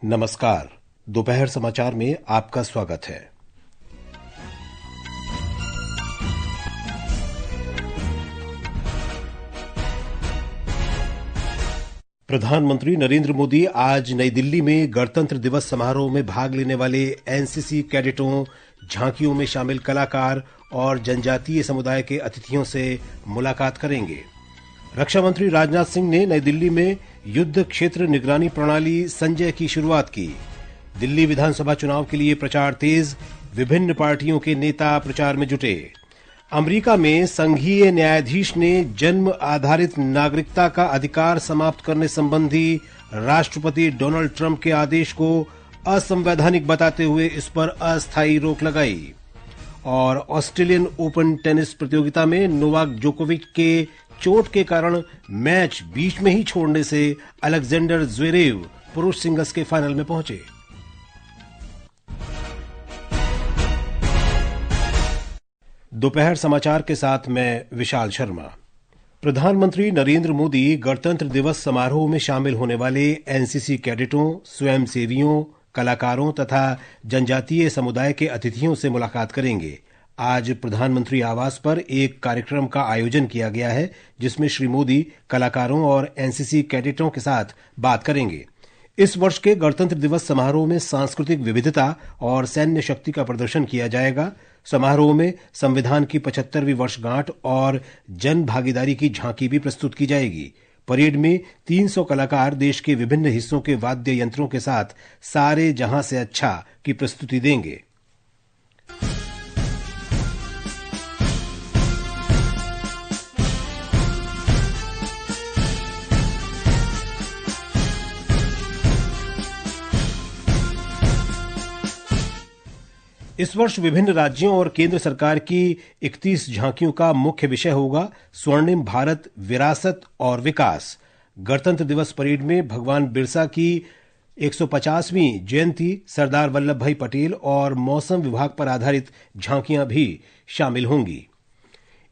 नमस्कार। दोपहर समाचार में आपका स्वागत है। प्रधानमंत्री नरेंद्र मोदी आज नई दिल्ली में गणतंत्र दिवस समारोह में भाग लेने वाले एनसीसी कैडेटों, झांकियों में शामिल कलाकार और जनजातीय समुदाय के अतिथियों से मुलाकात करेंगे। रक्षा मंत्री राजनाथ सिंह ने नई दिल्ली में युद्ध क्षेत्र निगरानी प्रणाली संजय की शुरुआत की। दिल्ली विधानसभा चुनाव के लिए प्रचार तेज, विभिन्न पार्टियों के नेता प्रचार में जुटे। अमेरिका में संघीय न्यायाधीश ने जन्म आधारित नागरिकता का अधिकार समाप्त करने संबंधी राष्ट्रपति डोनाल्ड ट्रंप के आदेश को असंवैधानिक बताते हुए इस पर अस्थायी रोक लगाई। और ऑस्ट्रेलियन ओपन टेनिस प्रतियोगिता में नोवाक जोकोविच के चोट के कारण मैच बीच में ही छोड़ने से अलेक्जेंडर ज़्वेरेव पुरुष सिंगल्स के फाइनल में पहुंचे। दोपहर समाचार के साथ मैं विशाल शर्मा। प्रधानमंत्री नरेंद्र मोदी गणतंत्र दिवस समारोह में शामिल होने वाले एनसीसी कैडेटों, स्वयंसेवियों, कलाकारों तथा जनजातीय समुदाय के अतिथियों से मुलाकात करेंगे। आज प्रधानमंत्री आवास पर एक कार्यक्रम का आयोजन किया गया है, जिसमें श्री मोदी कलाकारों और एनसीसी कैडेटों के साथ बात करेंगे। इस वर्ष के गणतंत्र दिवस समारोह में सांस्कृतिक विविधता और सैन्य शक्ति का प्रदर्शन किया जाएगा। समारोह में संविधान की 75वीं वर्षगांठ और जन भागीदारी की झांकी भी प्रस्तुत की जाएगी। परेड में 300 कलाकार देश के विभिन्न हिस्सों के वाद्य यंत्रों के साथ सारे जहां से अच्छा की प्रस्तुति देंगे। इस वर्ष विभिन्न राज्यों और केंद्र सरकार की 31 झांकियों का मुख्य विषय होगा स्वर्णिम भारत, विरासत और विकास। गणतंत्र दिवस परेड में भगवान बिरसा की 150वीं जयंती, सरदार वल्लभ भाई पटेल और मौसम विभाग पर आधारित झांकियां भी शामिल होंगी।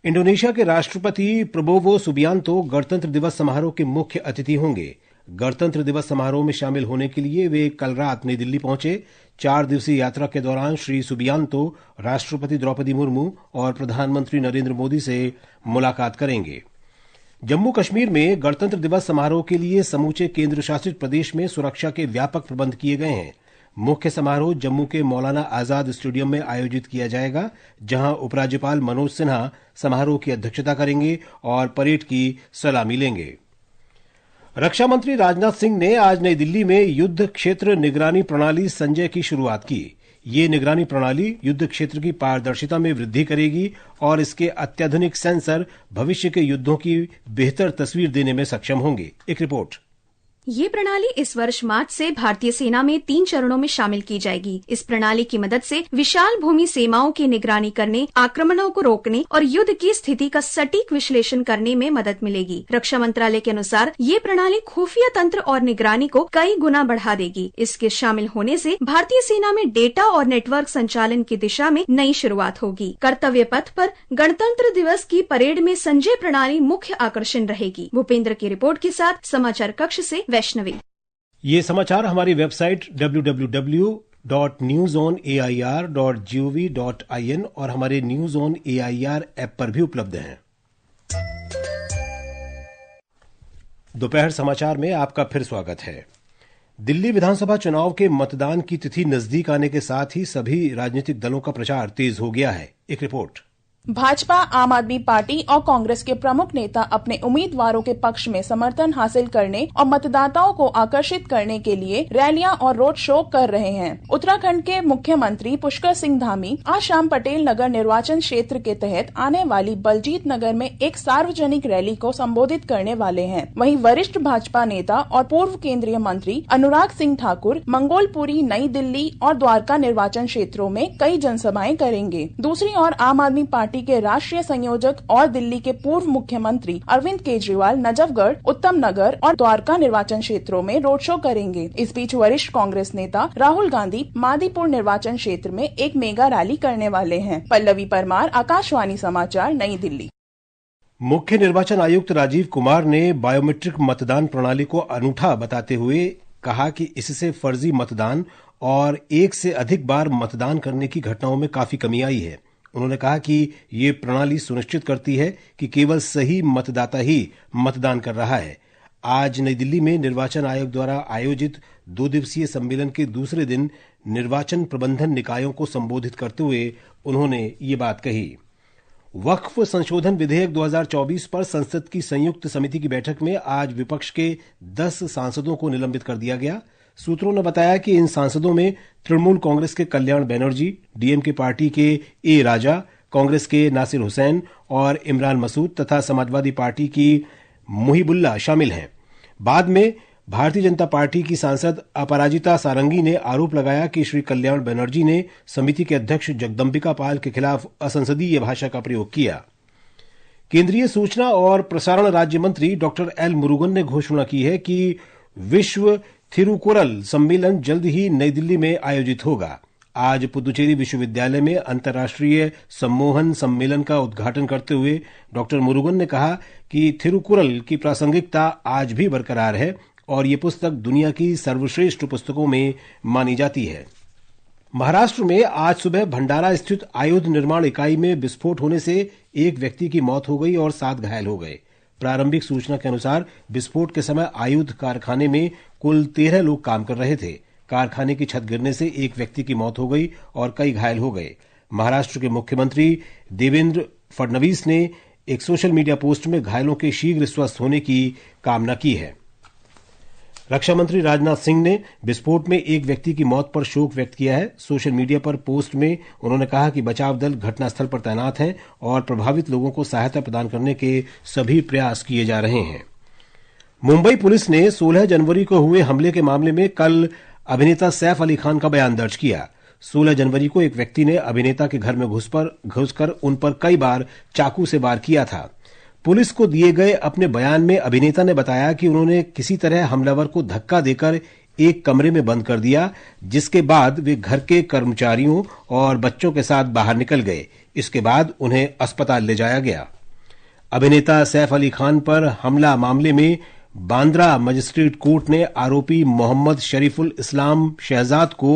इंडोनेशिया के राष्ट्रपति प्रबोवो सुबियांतो गणतंत्र दिवस समारोह के मुख्य अतिथि होंगे। गणतंत्र दिवस समारोह में शामिल होने के लिए वे कल रात नई दिल्ली पहुंचे। 4 दिवसीय यात्रा के दौरान श्री सुबियांतो राष्ट्रपति द्रौपदी मुर्मू और प्रधानमंत्री नरेंद्र मोदी से मुलाकात करेंगे। जम्मू कश्मीर में गणतंत्र दिवस समारोह के लिए समूचे केंद्र शासित प्रदेश में सुरक्षा के व्यापक प्रबंध किए गए हैं। मुख्य समारोह जम्मू के मौलाना आजाद स्टेडियम में आयोजित किया जाएगा, जहां उपराज्यपाल मनोज सिन्हा समारोह की अध्यक्षता करेंगे और परेड की सलामी लेंगे। रक्षा मंत्री राजनाथ सिंह ने आज नई दिल्ली में युद्ध क्षेत्र निगरानी प्रणाली संजय की शुरुआत की। ये निगरानी प्रणाली युद्ध क्षेत्र की पारदर्शिता में वृद्धि करेगी और इसके अत्याधुनिक सेंसर भविष्य के युद्धों की बेहतर तस्वीर देने में सक्षम होंगे। एक रिपोर्ट। ये प्रणाली इस वर्ष मार्च से भारतीय सेना में 3 चरणों में शामिल की जाएगी। इस प्रणाली की मदद से विशाल भूमि सीमाओं की निगरानी करने, आक्रमणों को रोकने और युद्ध की स्थिति का सटीक विश्लेषण करने में मदद मिलेगी। रक्षा मंत्रालय के अनुसार ये प्रणाली खुफिया तंत्र और निगरानी को कई गुना बढ़ा देगी। इसके शामिल होने से भारतीय सेना में डेटा और नेटवर्क संचालन की दिशा में नई शुरुआत होगी। कर्तव्य पथ पर गणतंत्र दिवस की परेड में संजय प्रणाली मुख्य आकर्षण रहेगी। भूपेंद्र की रिपोर्ट के साथ समाचार कक्ष से वैष्णवी। ये समाचार हमारी वेबसाइट www.newsonair.gov.in और हमारे न्यूज ऑन AIR ऐप पर भी उपलब्ध हैं। दोपहर समाचार में आपका फिर स्वागत है। दिल्ली विधानसभा चुनाव के मतदान की तिथि नजदीक आने के साथ ही सभी राजनीतिक दलों का प्रचार तेज हो गया है। एक रिपोर्ट। भाजपा, आम आदमी पार्टी और कांग्रेस के प्रमुख नेता अपने उम्मीदवारों के पक्ष में समर्थन हासिल करने और मतदाताओं को आकर्षित करने के लिए रैलियां और रोड शो कर रहे हैं। उत्तराखंड के मुख्यमंत्री पुष्कर सिंह धामी आज शाम पटेल नगर निर्वाचन क्षेत्र के तहत आने वाली बलजीत नगर में एक सार्वजनिक रैली को संबोधित करने वाले हैं। वहीं वरिष्ठ भाजपा नेता और पूर्व केंद्रीय मंत्री अनुराग सिंह ठाकुर मंगोलपुरी, नई दिल्ली और द्वारका निर्वाचन क्षेत्रों में कई जनसभाएं करेंगे। दूसरी ओर आम आदमी पार्टी के राष्ट्रीय संयोजक और दिल्ली के पूर्व मुख्यमंत्री अरविंद केजरीवाल नजफगढ़, उत्तम नगर और द्वारका निर्वाचन क्षेत्रों में रोड शो करेंगे। इस बीच वरिष्ठ कांग्रेस नेता राहुल गांधी मादीपुर निर्वाचन क्षेत्र में एक मेगा रैली करने वाले हैं। पल्लवी परमार, आकाशवाणी समाचार, नई दिल्ली। मुख्य निर्वाचन आयुक्त राजीव कुमार ने बायोमेट्रिक मतदान प्रणाली को अनूठा बताते हुए कहा कि इससे फर्जी मतदान और एक से अधिक बार मतदान करने की घटनाओं में काफी कमी आई है। उन्होंने कहा कि ये प्रणाली सुनिश्चित करती है कि केवल सही मतदाता ही मतदान कर रहा है। आज नई दिल्ली में निर्वाचन आयोग द्वारा आयोजित 2 दिवसीय सम्मेलन के दूसरे दिन निर्वाचन प्रबंधन निकायों को संबोधित करते हुए उन्होंने ये बात कही। वक्फ संशोधन विधेयक 2024 पर संसद की संयुक्त समिति की बैठक में आज विपक्ष के 10 सांसदों को निलंबित कर दिया गया। सूत्रों ने बताया कि इन सांसदों में तृणमूल कांग्रेस के कल्याण बनर्जी, डीएमके पार्टी के ए राजा, कांग्रेस के नासिर हुसैन और इमरान मसूद तथा समाजवादी पार्टी की मुहिबुल्ला शामिल हैं। बाद में भारतीय जनता पार्टी की सांसद अपराजिता सारंगी ने आरोप लगाया कि श्री कल्याण बनर्जी ने समिति के अध्यक्ष जगदम्बिका पाल के खिलाफ असंसदीय भाषा का प्रयोग किया। केंद्रीय सूचना और प्रसारण राज्य मंत्री डॉक्टर एल मुरुगन ने घोषणा की है कि विश्व थिरुकुरल सम्मेलन जल्द ही नई दिल्ली में आयोजित होगा। आज पुदुचेरी विश्वविद्यालय में अंतर्राष्ट्रीय सम्मोहन सम्मेलन का उद्घाटन करते हुए डॉक्टर मुरुगन ने कहा कि थिरुकुरल की प्रासंगिकता आज भी बरकरार है और ये पुस्तक दुनिया की सर्वश्रेष्ठ पुस्तकों में मानी जाती है। महाराष्ट्र में आज सुबह भंडारा स्थित आयुध निर्माण इकाई में विस्फोट होने से एक व्यक्ति की मौत हो गई और 7 घायल हो गए। प्रारंभिक सूचना के अनुसार विस्फोट के समय आयुध कारखाने में कुल 13 लोग काम कर रहे थे। कारखाने की छत गिरने से एक व्यक्ति की मौत हो गई और कई घायल हो गए। महाराष्ट्र के मुख्यमंत्री देवेंद्र फडणवीस ने एक सोशल मीडिया पोस्ट में घायलों के शीघ्र स्वस्थ होने की कामना की है। रक्षा मंत्री राजनाथ सिंह ने विस्फोट में एक व्यक्ति की मौत पर शोक व्यक्त किया है। सोशल मीडिया पर पोस्ट में उन्होंने कहा कि बचाव दल घटनास्थल पर तैनात हैं और प्रभावित लोगों को सहायता प्रदान करने के सभी प्रयास किए जा रहे हैं। मुंबई पुलिस ने 16 जनवरी को हुए हमले के मामले में कल अभिनेता सैफ अली खान का बयान दर्ज किया। 16 जनवरी को एक व्यक्ति ने अभिनेता के घर में घुसकर उन पर कई बार चाकू से वार किया था। पुलिस को दिए गए अपने बयान में अभिनेता ने बताया कि उन्होंने किसी तरह हमलावर को धक्का देकर एक कमरे में बंद कर दिया, जिसके बाद वे घर के कर्मचारियों और बच्चों के साथ बाहर निकल गए। इसके बाद उन्हें अस्पताल ले जाया गया। अभिनेता सैफ अली खान पर हमला मामले में बांद्रा मजिस्ट्रेट कोर्ट ने आरोपी मोहम्मद शरीफुल इस्लाम शहजाद को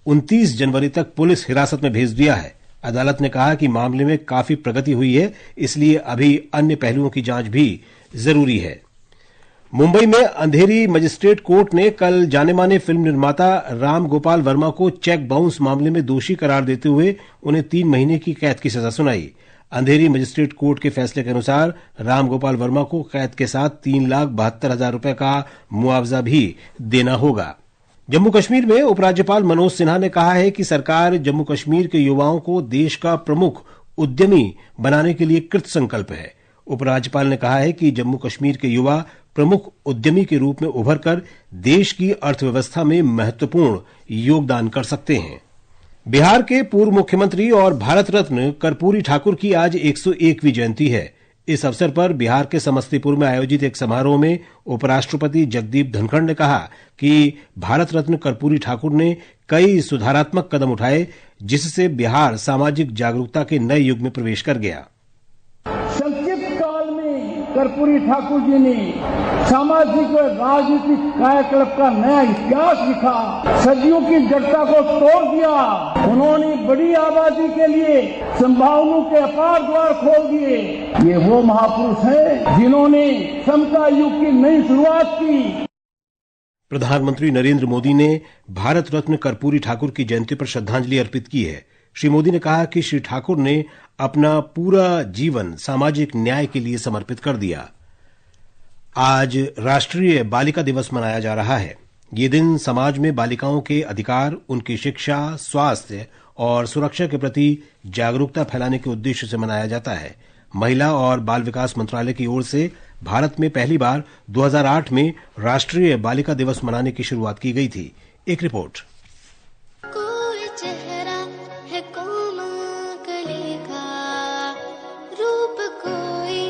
29 जनवरी तक पुलिस हिरासत में भेज दिया है। अदालत ने कहा कि मामले में काफी प्रगति हुई है, इसलिए अभी अन्य पहलुओं की जांच भी जरूरी है। मुंबई में अंधेरी मजिस्ट्रेट कोर्ट ने कल जाने-माने फिल्म निर्माता राम गोपाल वर्मा को चेक बाउंस मामले में दोषी करार देते हुए उन्हें 3 महीने की कैद की सजा सुनाई। अंधेरी मजिस्ट्रेट कोर्ट के फैसले के अनुसार राम गोपाल वर्मा को कैद के साथ 3,72,000 रुपए का मुआवजा भी देना होगा। जम्मू कश्मीर में उपराज्यपाल मनोज सिन्हा ने कहा है कि सरकार जम्मू कश्मीर के युवाओं को देश का प्रमुख उद्यमी बनाने के लिए कृत संकल्प है। उपराज्यपाल ने कहा है कि जम्मू कश्मीर के युवा प्रमुख उद्यमी के रूप में उभरकर देश की अर्थव्यवस्था में महत्वपूर्ण योगदान कर सकते हैं। बिहार के पूर्व मुख्यमंत्री और भारत रत्न कर्पूरी ठाकुर की आज 101वीं जयंती है। इस अवसर पर बिहार के समस्तीपुर में आयोजित एक समारोह में उपराष्ट्रपति जगदीप धनखड़ ने कहा कि भारत रत्न कर्पूरी ठाकुर ने कई सुधारात्मक कदम उठाए, जिससे बिहार सामाजिक जागरूकता के नए युग में प्रवेश कर गया। संक्षिप्त काल में कर्पूरी ठाकुर जी ने सामाजिक और राजनीतिक कायाकल्प का नया इतिहास लिखा, सदियों की जड़ता को तोड़ दिया। उन्होंने बड़ी आबादी के लिए संभावनाओं के अपार द्वार खोल दिए। ये वो महापुरुष हैं जिन्होंने समता युग की नई शुरुआत की। प्रधानमंत्री नरेंद्र मोदी ने भारत रत्न कर्पूरी ठाकुर की जयंती पर श्रद्धांजलि अर्पित की है। श्री मोदी ने कहा कि श्री ठाकुर ने अपना पूरा जीवन सामाजिक न्याय के लिए समर्पित कर दिया। आज राष्ट्रीय बालिका दिवस मनाया जा रहा है। ये दिन समाज में बालिकाओं के अधिकार, उनकी शिक्षा, स्वास्थ्य और सुरक्षा के प्रति जागरूकता फैलाने के उद्देश्य से मनाया जाता है। महिला और बाल विकास मंत्रालय की ओर से भारत में पहली बार 2008 में राष्ट्रीय बालिका दिवस मनाने की शुरुआत की गई थी। एक रिपोर्ट। कोई चेहरा है कोमल का, रूप कोई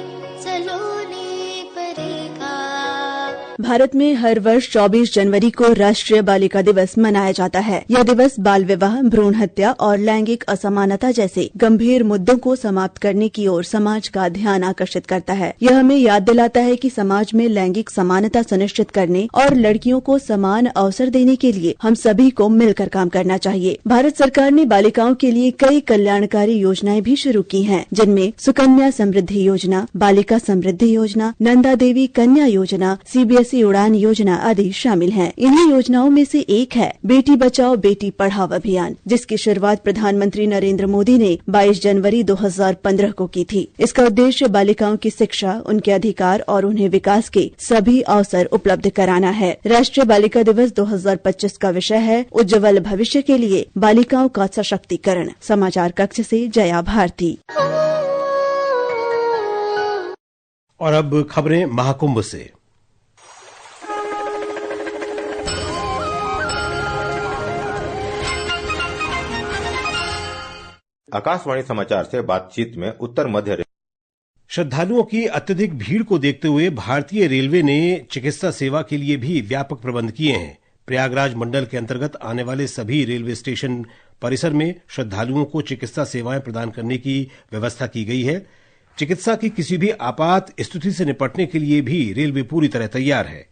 सलोने परेगा। भारत में हर वर्ष 24 जनवरी को राष्ट्रीय बालिका दिवस मनाया जाता है। यह दिवस बाल विवाह, भ्रूण हत्या और लैंगिक असमानता जैसे गंभीर मुद्दों को समाप्त करने की ओर समाज का ध्यान आकर्षित करता है। यह हमें याद दिलाता है कि समाज में लैंगिक समानता सुनिश्चित करने और लड़कियों को समान अवसर देने के लिए हम सभी को मिलकर काम करना चाहिए। भारत सरकार ने बालिकाओं के लिए कई कल्याणकारी योजनाएं भी शुरू की हैं, जिनमें सुकन्या समृद्धि योजना, बालिका समृद्धि योजना, नंदा देवी कन्या योजना, CBSE उड़ान योजना आदि शामिल हैं। इन्हीं योजनाओं में से एक है बेटी बचाओ बेटी पढ़ाओ अभियान, जिसकी शुरुआत प्रधानमंत्री नरेंद्र मोदी ने 22 जनवरी 2015 को की थी। इसका उद्देश्य बालिकाओं की शिक्षा, उनके अधिकार और उन्हें विकास के सभी अवसर उपलब्ध कराना है। राष्ट्रीय बालिका दिवस 2025 का विषय है उज्ज्वल भविष्य के लिए बालिकाओं का सशक्तिकरण। समाचार कक्ष से जया भारती। और अब खबरें महाकुंभ से। आकाशवाणी समाचार से बातचीत में उत्तर मध्य श्रद्धालुओं की अत्यधिक भीड़ को देखते हुए भारतीय रेलवे ने चिकित्सा सेवा के लिए भी व्यापक प्रबंध किए हैं। प्रयागराज मंडल के अंतर्गत आने वाले सभी रेलवे स्टेशन परिसर में श्रद्धालुओं को चिकित्सा सेवाएं प्रदान करने की व्यवस्था की गई है। चिकित्सा की किसी भी आपात स्थिति से निपटने के लिए भी रेलवे पूरी तरह तैयार है।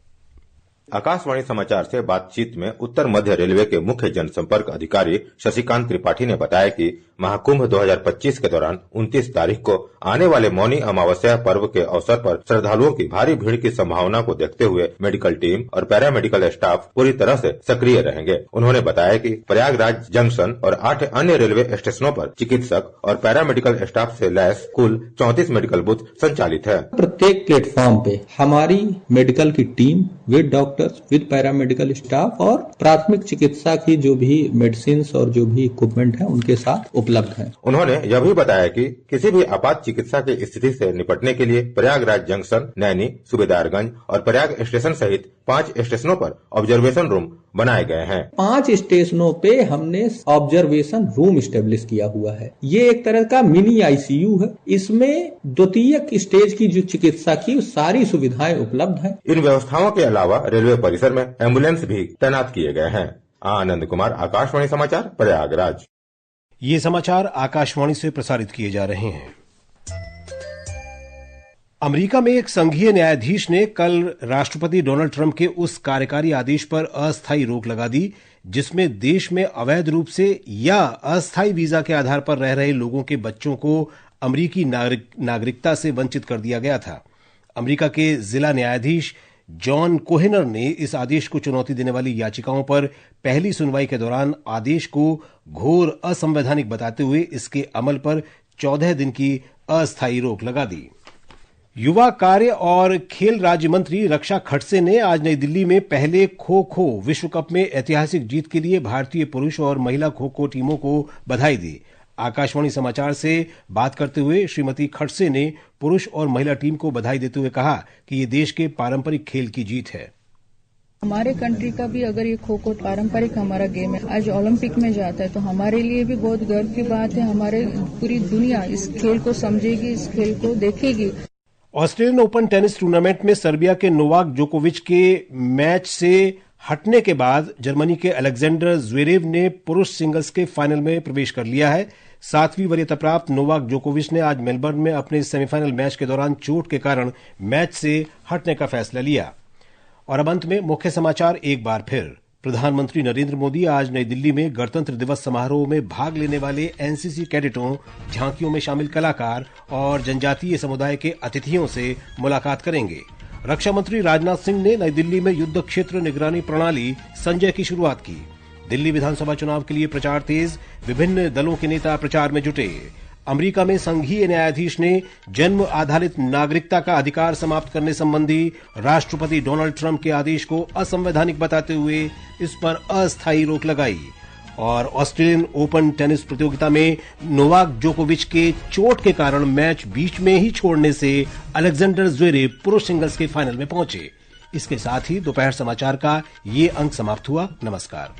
आकाशवाणी समाचार से बातचीत में उत्तर मध्य रेलवे के मुख्य जनसंपर्क अधिकारी शशिकांत त्रिपाठी ने बताया कि महाकुंभ 2025 के दौरान 29 तारीख को आने वाले मौनी अमावस्या पर्व के अवसर पर श्रद्धालुओं की भारी भीड़ की संभावना को देखते हुए मेडिकल टीम और पैरामेडिकल स्टाफ पूरी तरह से सक्रिय रहेंगे। उन्होंने बताया कि प्रयागराज जंक्शन और 8 अन्य रेलवे स्टेशनों पर चिकित्सक और पैरामेडिकल स्टाफ से लैस कुल 34 मेडिकल बूथ संचालित है। प्रत्येक प्लेटफॉर्म पे हमारी मेडिकल की team with doctors, with paramedical staff और प्राथमिक चिकित्सा की जो भी मेडिसिन और जो भी इक्विपमेंट है उनके साथ उपलब्ध है। उन्होंने यह भी बताया कि किसी भी आपात चिकित्सा की स्थिति से निपटने के लिए प्रयागराज जंक्शन, नैनी, सूबेदारगंज और प्रयाग स्टेशन सहित 5 स्टेशनों पर ऑब्जर्वेशन रूम बनाए गए हैं। 5 स्टेशनों पे हमने ऑब्जर्वेशन रूम स्टेब्लिश किया हुआ है। ये एक तरह का मिनी ICU है। इसमें द्वितीयक स्टेज की जो चिकित्सा की सारी सुविधाएं उपलब्ध हैं। इन व्यवस्थाओं के अलावा रेलवे परिसर में एम्बुलेंस भी तैनात किए गए हैं। आनंद कुमार, आकाशवाणी समाचार, प्रयागराज। ये समाचार आकाशवाणी से प्रसारित किए जा रहे हैं। अमेरिका में एक संघीय न्यायाधीश ने कल राष्ट्रपति डोनाल्ड ट्रंप के उस कार्यकारी आदेश पर अस्थायी रोक लगा दी जिसमें देश में अवैध रूप से या अस्थायी वीजा के आधार पर रह रहे लोगों के बच्चों को अमेरिकी नागरिकता से वंचित कर दिया गया था। अमेरिका के जिला न्यायाधीश जॉन कोहेनर ने इस आदेश को चुनौती देने वाली याचिकाओं पर पहली सुनवाई के दौरान आदेश को घोर असंवैधानिक बताते हुए इसके अमल पर 14 दिन की अस्थायी रोक लगा दी। युवा कार्य और खेल राज्य मंत्री रक्षा खड़से ने आज नई दिल्ली में पहले खो खो विश्व कप में ऐतिहासिक जीत के लिए भारतीय पुरुष और महिला खो खो टीमों को बधाई दी। आकाशवाणी समाचार से बात करते हुए श्रीमती खड़से ने पुरुष और महिला टीम को बधाई देते हुए कहा कि ये देश के पारंपरिक खेल की जीत है। हमारे कंट्री का भी अगर ये खो खो पारंपरिक हमारा गेम है, आज ओलंपिक में जाता है तो हमारे लिए भी बहुत गर्व की बात है। हमारे पूरी दुनिया इस खेल को समझेगी, इस खेल को देखेगी। ऑस्ट्रेलियन ओपन टेनिस टूर्नामेंट में सर्बिया के नोवाक जोकोविच के मैच से हटने के बाद जर्मनी के अलेक्जेंडर ज्वेरेव ने पुरुष सिंगल्स के फाइनल में प्रवेश कर लिया है। 7वीं वरीयता प्राप्त नोवाक जोकोविच ने आज मेलबर्न में अपने सेमीफाइनल मैच के दौरान चोट के कारण मैच से हटने का फैसला लिया। और अब अंत में मुख्य समाचार एक बार फिर। प्रधानमंत्री नरेंद्र मोदी आज नई दिल्ली में गणतंत्र दिवस समारोह में भाग लेने वाले एनसीसी कैडेटों, झांकियों में शामिल कलाकार और जनजातीय समुदाय के अतिथियों से मुलाकात करेंगे। रक्षा मंत्री राजनाथ सिंह ने नई दिल्ली में युद्ध क्षेत्र निगरानी प्रणाली संजय की शुरुआत की। दिल्ली विधानसभा चुनाव के लिए प्रचार तेज, विभिन्न दलों के नेता प्रचार में जुटे। अमेरिका में संघीय न्यायाधीश ने जन्म आधारित नागरिकता का अधिकार समाप्त करने संबंधी राष्ट्रपति डोनाल्ड ट्रंप के आदेश को असंवैधानिक बताते हुए इस पर अस्थायी रोक लगाई। और ऑस्ट्रेलियन ओपन टेनिस प्रतियोगिता में नोवाक जोकोविच के चोट के कारण मैच बीच में ही छोड़ने से अलेक्जेंडर ज्वेरेव पुरुष सिंगल्स के फाइनल में पहुंचे। इसके साथ ही दोपहर समाचार का ये अंक समाप्त हुआ। नमस्कार।